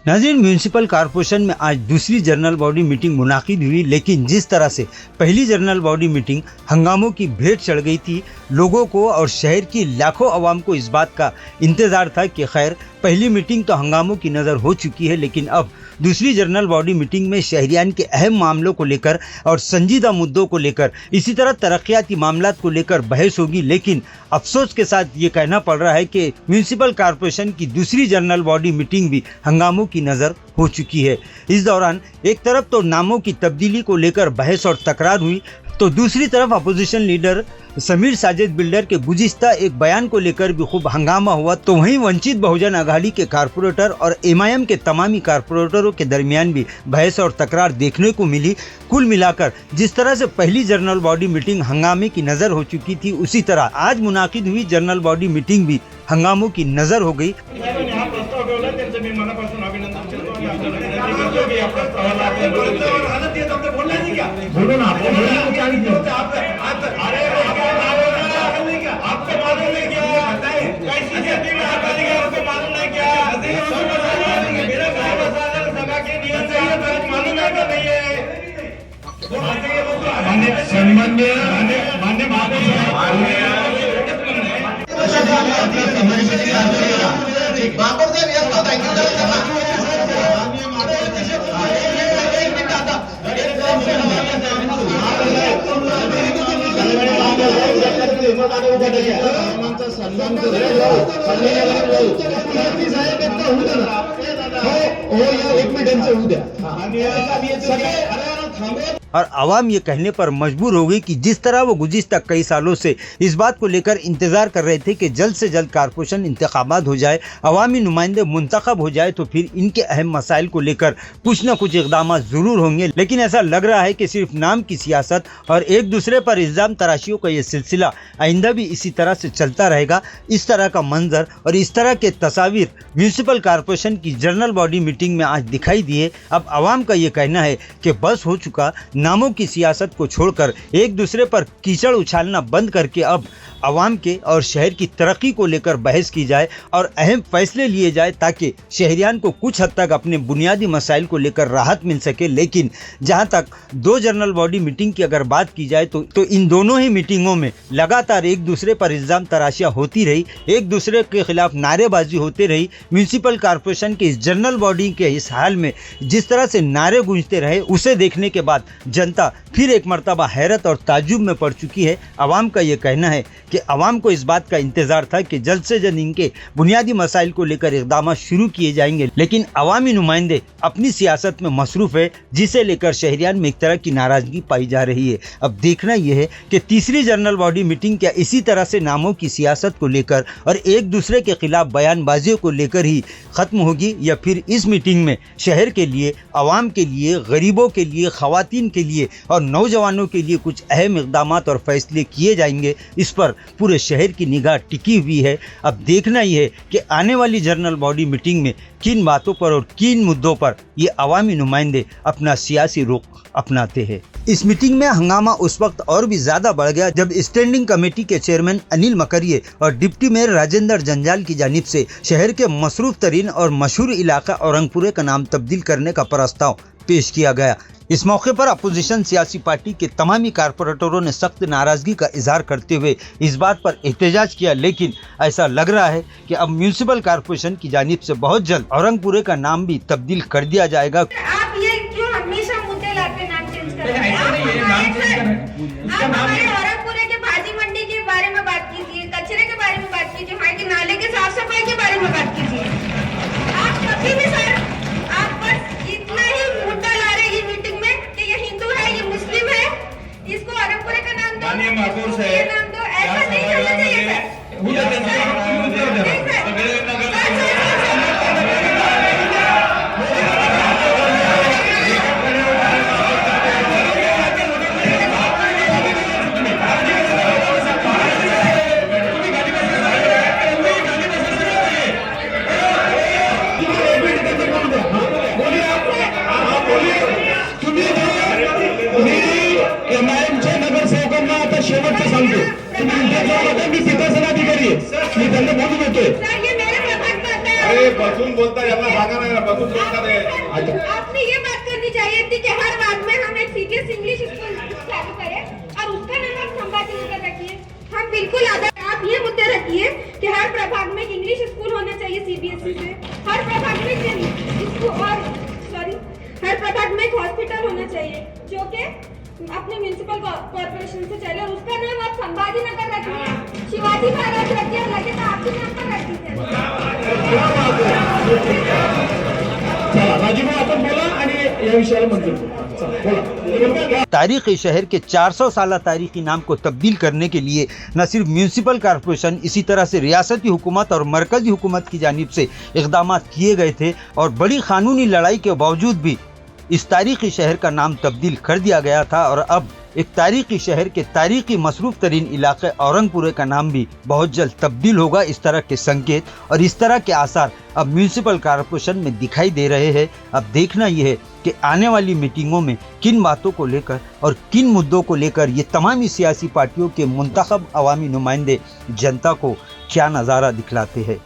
नाज़रीन, municipal corporation में आज दूसरी जनरल बॉडी मीटिंग मुनाकिद हुई, लेकिन जिस तरह से पहली जनरल बॉडी मीटिंग हंगामों की भेंट चढ़ गई थी, लोगों को और शहर की लाखों आवाम को इस बात का इंतजार था कि खैर पहली मीटिंग तो हंगामों की नज़र हो चुकी है, लेकिन अब दूसरी जनरल बॉडी मीटिंग में शहरियान के अहम मामलों को लेकर और संजीदा मुद्दों को लेकर, इसी तरह तरक्याती मामलात को लेकर बहस होगी। लेकिन अफसोस के साथ ये कहना पड़ रहा है कि म्यूनिसिपल कॉरपोरेशन की दूसरी जनरल बॉडी मीटिंग भी हंगामों की नज़र हो चुकी है। इस दौरान एक तरफ तो नामों की तब्दीली को लेकर बहस और तकरार हुई, तो दूसरी तरफ opposition leader Sameer Sajid builder के गुज़िश्ता एक बयान को लेकर भी खूब हंगामा हुआ। तो वहीं वंचित बहुजन आघाड़ी के कारपोरेटर और एमआईएम के तमामी कारपोरेटरों के दरमियान भी बहस और तकरार देखने को मिली। कुल मिलाकर जिस तरह से पहली जनरल बॉडी मीटिंग हंगामे की नज़र हो चुकी थी, उसी तरह आज मुनाकिद हुई जनरल बॉडी मीटिंग भी हंगामों की नज़र हो गई। और आवाम ये कहने पर मजबूर हो गई कि जिस तरह वो गुज़िश्ता कई सालों से इस बात को लेकर इंतज़ार कर रहे थे कि जल्द से जल्द कारपोरेशन इंतखाबात हो जाए, अवामी नुमाइंदे मुंतखब हो जाए, तो फिर इनके अहम मसाइल को लेकर कुछ न कुछ इक़दाम ज़रूर होंगे। लेकिन ऐसा लग रहा है कि सिर्फ नाम की सियासत और एक दूसरे पर इल्ज़ाम तराशियों का ये सिलसिला आइंदा भी इसी तरह से चलता रहेगा। इस तरह का मंजर और इस तरह के तस्वीर म्यूनिसिपल कॉरपोरेशन की जनरल बॉडी मीटिंग में आज दिखाई दिए। अब आवाम का ये कहना है कि बस हो चुका, नामों की सियासत को छोड़कर एक दूसरे पर कीचड़ उछालना बंद करके अब आवाम के और शहर की तरक्की को लेकर बहस की जाए और अहम फैसले लिए जाए, ताकि शहरियान को कुछ हद तक अपने बुनियादी मसाइल को लेकर राहत मिल सके। लेकिन जहां तक दो जनरल बॉडी मीटिंग की अगर बात की जाए तो इन दोनों ही मीटिंगों में लगातार एक दूसरे पर इल्ज़ाम तराशियां होती रही, एक दूसरे के खिलाफ नारेबाजी होती रही। म्यूनिसिपल कॉरपोरेशन के इस जनरल बॉडी के इस हाल में जिस तरह से नारे गूंजते रहे, उसे देखने के बाद जनता फिर एक मर्तबा हैरत और ताज्जुब में पड़ चुकी है। आवाम का ये कहना है कि आवाम को इस बात का इंतजार था कि जल्द से जल्द इनके बुनियादी मसाइल को लेकर इक़दाम शुरू किए जाएंगे, लेकिन अवामी नुमाइंदे अपनी सियासत में मसरूफ है, जिसे लेकर शहरियान में एक तरह की नाराजगी पाई जा रही है। अब देखना यह है कि तीसरी जनरल बॉडी मीटिंग क्या इसी तरह से नामों की सियासत को लेकर और एक दूसरे के खिलाफ बयानबाजियों को लेकर ही खत्म होगी, या फिर इस मीटिंग में शहर के लिए, आवाम के लिए, गरीबों के लिए, खवातीन के लिए और नौजवानों के लिए कुछ अहम इक़दाम और फैसले किए जाएंगे। इस पर पूरे शहर की निगाह टिकी हुई है। अब देखना यह है कि आने वाली जनरल बॉडी मीटिंग में किन बातों पर और किन मुद्दों पर ये अवामी नुमाइंदे अपना सियासी रुख अपनाते हैं। इस मीटिंग में हंगामा उस वक्त और भी ज्यादा बढ़ गया जब स्टैंडिंग कमेटी के चेयरमैन अनिल मकरिये और डिप्टी मेयर राजेंद्र जंजाल की जानिब से शहर के मसरूफ तरीन और मशहूर इलाका औरंगपुरे का नाम तब्दील करने का प्रस्ताव पेश किया गया। इस मौके पर अपोजिशन सियासी पार्टी के तमामी कारपोरेटरों ने सख्त नाराजगी का इजहार करते हुए इस बात पर एहतजाज किया, लेकिन ऐसा लग रहा है कि अब म्यूनिसिपल कॉरपोरेशन की जानिब से बहुत जल्द औरंगपुरे का नाम भी तब्दील कर दिया जाएगा। आप ये क्यों हमेशा मुद्दे लाते नाम चेंज कर रहे हैं? आप हमारे औरंगपुरे के भाजी मंडी के बारे में बात कीजिए, कचरे के बारे में बात कीजिए, वहाँ के नाले के साफ सफाई के बारे में बात कीजिए। आप कभी भी सर, आप बस इतना ही मुद्दा ला रहे हैं ये मीटिंग में कि ये हिंदू है, ये मुस्लिम है, इसको औरंगपुरे का नाम दो, ये नाम दो, ऐसा नहीं करना चाहिए सर। बसून बोलता यांना सांगा ना बसून बोलता ते आपने ये बात करनी चाहिए थी कि हर वार्ड में हम एक सीबीएसई इंग्लिश स्कूल चालू करें और उसका नाम आप संभाजी नगर रखिए। हम बिल्कुल आप ये मुद्दे रखिए कि हर प्रभाग में इंग्लिश स्कूल होना चाहिए सीबीएसई से, हर प्रभाग में स्कूल और हर प्रभाग में एक हॉस्पिटल होना चाहिए जो कि अपने म्यूनिसिपल कॉर्पोरेशन से चले और उसका नाम आप संभाजी नगर रखिए, शिवाजी महाराज रखिए और लगे तो आपके नाम पर रख दीजिए। चला राजीव आपण बोला आणि या विषयाला मंजूर बोला। तारीखी शहर के 400 साल तारीखी नाम को तब्दील करने के लिए न सिर्फ म्यूनिसिपल कॉर्पोरेशन इसी तरह से रियासती हुकूमत और मरकजी हुकूमत की जानिब से इक़दाम किए गए थे और बड़ी कानूनी लड़ाई के बावजूद भी इस तारीखी शहर का नाम तब्दील कर दिया गया था और अब एक तारीखी शहर के तारीखी मसरूफ़ तरीन इलाके औरंगपुरे का नाम भी बहुत जल्द तब्दील होगा। इस तरह के संकेत और इस तरह के आसार अब म्यूनिसिपल कॉर्पोरेशन में दिखाई दे रहे हैं। अब देखना यह है कि आने वाली मीटिंगों में किन बातों को लेकर और किन मुद्दों को लेकर ये तमाम सियासी पार्टियों के मुंतखब अवामी नुमाइंदे जनता को क्या नज़ारा दिखलाते हैं।